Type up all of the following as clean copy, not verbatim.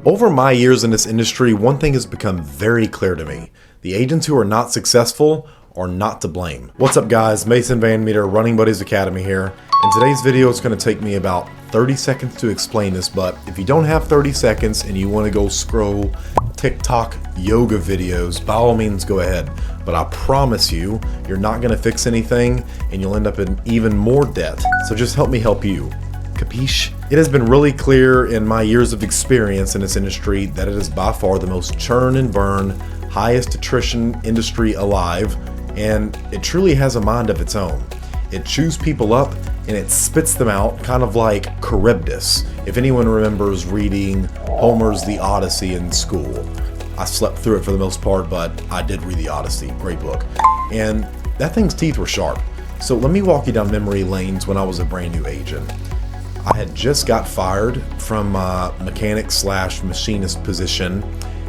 Over my years in this industry, one thing has become very clear to me. The agents who are not successful are not to blame. What's up guys, Mason VanMeter, Running Buddies Academy here. In today's video, it's going to take me about 30 seconds to explain this, but if you don't have 30 seconds and you want to go scroll TikTok yoga videos, by all means go ahead. But I promise you, you're not going to fix anything and you'll end up in even more debt. So just help me help you. Capiche? It has been really clear in my years of experience in this industry that it is by far the most churn and burn, highest attrition industry alive, and it truly has a mind of its own. It chews people up and it spits them out, kind of like Charybdis. If anyone remembers reading Homer's The Odyssey in school. I slept through it for the most part, but I did read The Odyssey, great book. And that thing's teeth were sharp. So let me walk you down memory lanes when I was a brand new agent. I had just got fired from my mechanic slash machinist position,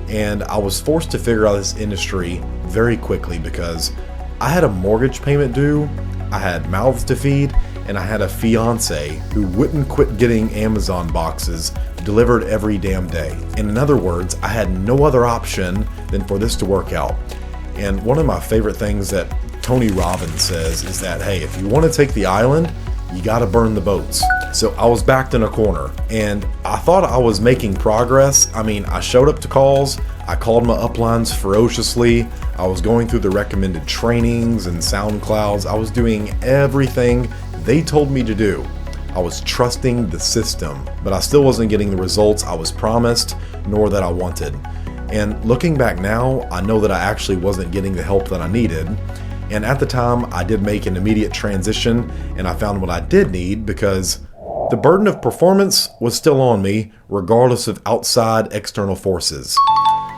and I was forced to figure out this industry very quickly because I had a mortgage payment due, I had mouths to feed, and I had a fiance who wouldn't quit getting Amazon boxes delivered every damn day. And in other words, I had no other option than for this to work out. And one of my favorite things that Tony Robbins says is that, hey, if you want to take the island, you gotta burn the boats. So I was backed in a corner and I thought I was making progress. I mean, I showed up to calls, I called my uplines ferociously, I was going through the recommended trainings and SoundClouds, I was doing everything they told me to do. I was trusting the system, but I still wasn't getting the results I was promised, nor that I wanted. And looking back now, I know that I actually wasn't getting the help that I needed. And at the time, I did make an immediate transition and I found what I did need because the burden of performance was still on me, regardless of outside external forces.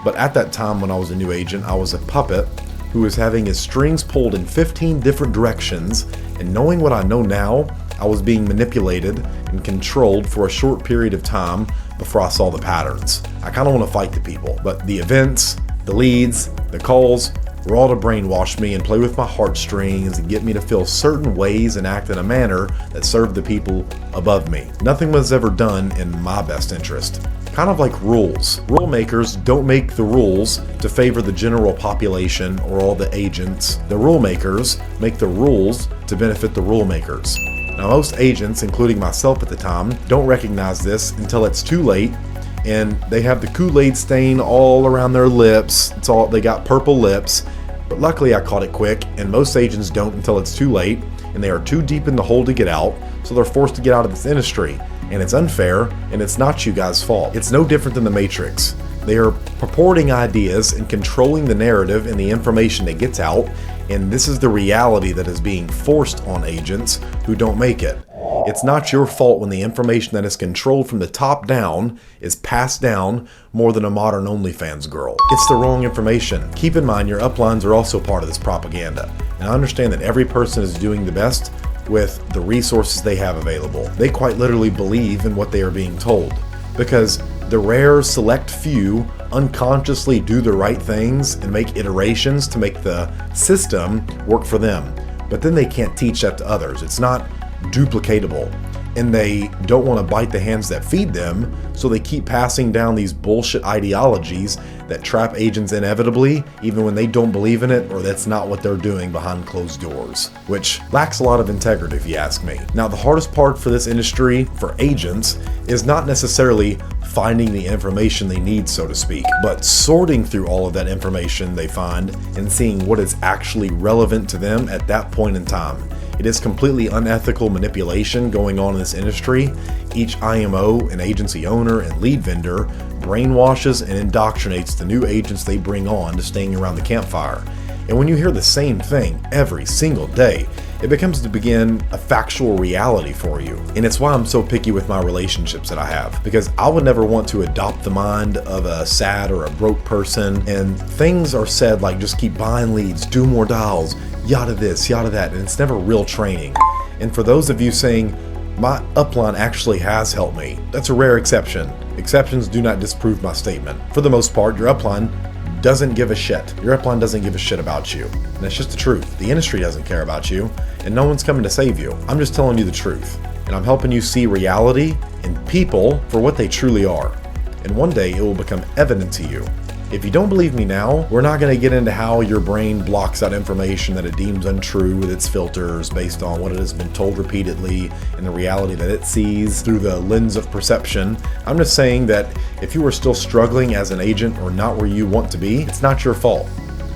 But at that time when I was a new agent, I was a puppet who was having his strings pulled in 15 different directions, and knowing what I know now, I was being manipulated and controlled for a short period of time before I saw the patterns. I kind of want to fight the people, but the events, the leads, the calls, were all to brainwash me and play with my heartstrings and get me to feel certain ways and act in a manner that served the people above me. Nothing was ever done in my best interest. Kind of like rules. Rule makers don't make the rules to favor the general population or all the agents. The rule makers make the rules to benefit the rule makers. Now most agents, including myself at the time, don't recognize this until it's too late and they have the Kool-Aid stain all around their lips. They got purple lips. But luckily I caught it quick, and most agents don't until it's too late and they are too deep in the hole to get out, so they're forced to get out of this industry. And it's unfair, and it's not you guys' fault. It's no different than the Matrix. They are purporting ideas and controlling the narrative and the information that gets out, and this is the reality that is being forced on agents who don't make it. It's not your fault when the information that is controlled from the top down is passed down more than a modern OnlyFans girl. It's the wrong information. Keep in mind your uplines are also part of this propaganda, and I understand that every person is doing the best with the resources they have available. They quite literally believe in what they are being told, because the rare select few unconsciously do the right things and make iterations to make the system work for them. But then they can't teach that to others. It's not duplicatable, and they don't want to bite the hands that feed them, so they keep passing down these bullshit ideologies that trap agents inevitably, even when they don't believe in it or that's not what they're doing behind closed doors, which lacks a lot of integrity if you ask me. Now the hardest part for this industry, for agents, is not necessarily finding the information they need, so to speak, but sorting through all of that information they find and seeing what is actually relevant to them at that point in time. It is completely unethical manipulation going on in this industry. Each IMO, an agency owner, and lead vendor brainwashes and indoctrinates the new agents they bring on to staying around the campfire. And when you hear the same thing every single day, it becomes to begin a factual reality for you. And it's why I'm so picky with my relationships that I have, because I would never want to adopt the mind of a sad or a broke person, and things are said like just keep buying leads, do more dials, yada this, yada that, and it's never real training. And for those of you saying, my upline actually has helped me, that's a rare exception. Exceptions do not disprove my statement. For the most part, your upline doesn't give a shit. Your upline doesn't give a shit about you. And that's just the truth. The industry doesn't care about you, and no one's coming to save you. I'm just telling you the truth. And I'm helping you see reality and people for what they truly are. and one day it will become evident to you. If you don't believe me now, we're not going to get into how your brain blocks out information that it deems untrue with its filters based on what it has been told repeatedly and the reality that it sees through the lens of perception. I'm just saying that if you are still struggling as an agent or not where you want to be, it's not your fault.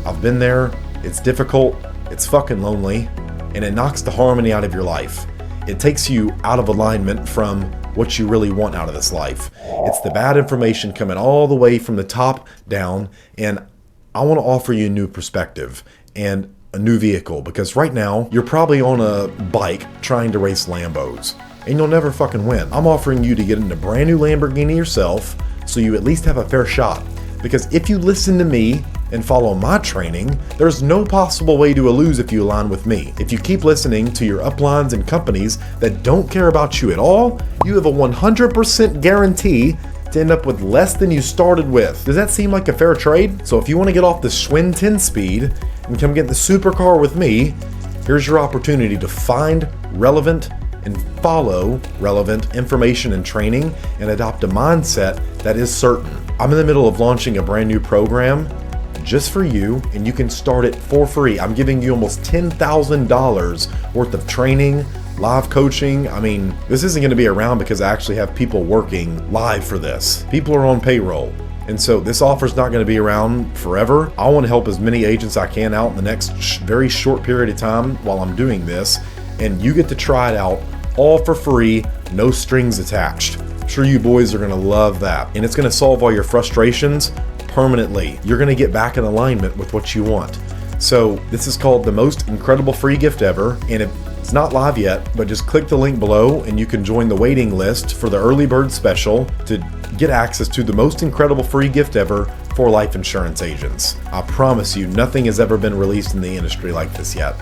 I've been there, it's difficult, it's fucking lonely, and it knocks the harmony out of your life. It takes you out of alignment from what you really want out of this life. It's the bad information coming all the way from the top down, and I want to offer you a new perspective and a new vehicle, because right now you're probably on a bike trying to race Lambos and you'll never fucking win. I'm offering you to get in a brand new Lamborghini yourself so you at least have a fair shot, because if you listen to me and follow my training, there's no possible way to lose if you align with me. If you keep listening to your uplines and companies that don't care about you at all, you have a 100% guarantee to end up with less than you started with. Does that seem like a fair trade? So if you want to get off the Schwinn 10 speed and come get the supercar with me, here's your opportunity to find relevant and follow relevant information and training and adopt a mindset that is certain. I'm in the middle of launching a brand new program just for you, and you can start it for free. I'm giving you almost $10,000 worth of training, live coaching. I mean, this isn't going to be around because I actually have people working live for this. People are on payroll. And so this offer is not going to be around forever. I want to help as many agents I can out in the next very short period of time while I'm doing this. And you get to try it out all for free, no strings attached. I'm sure you boys are going to love that. And it's going to solve all your frustrations permanently. You're going to get back in alignment with what you want. So this is called the most incredible free gift ever, and it's not live yet, but just click the link below and you can join the waiting list for the early bird special to get access to the most incredible free gift ever for life insurance agents. I promise you, nothing has ever been released in the industry like this yet,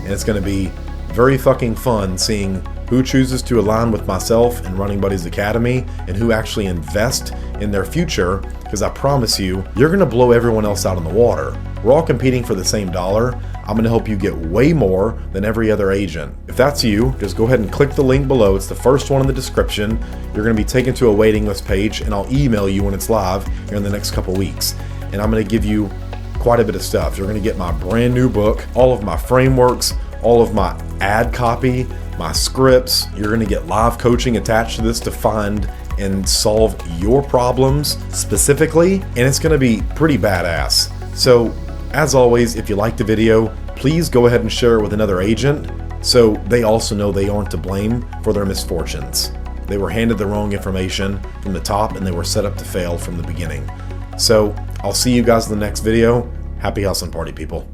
and it's going to be very fucking fun seeing who chooses to align with myself and Running Buddies Academy and who actually invest in their future, because I promise you, you're going to blow everyone else out in the water. We're all competing for the same dollar. I'm going to help you get way more than every other agent. If that's you, just go ahead and click the link below. It's the first one in the description. You're going to be taken to a waiting list page, and I'll email you when it's live here in the next couple weeks. And I'm going to give you quite a bit of stuff. You're going to get my brand new book, all of my frameworks, all of my ad copy, my scripts. You're going to get live coaching attached to this to find and solve your problems specifically, and it's going to be pretty badass. So as always, if you liked the video, please go ahead and share it with another agent so they also know they aren't to blame for their misfortunes. They were handed the wrong information from the top and they were set up to fail from the beginning. So I'll see you guys in the next video. Happy hustling, party people.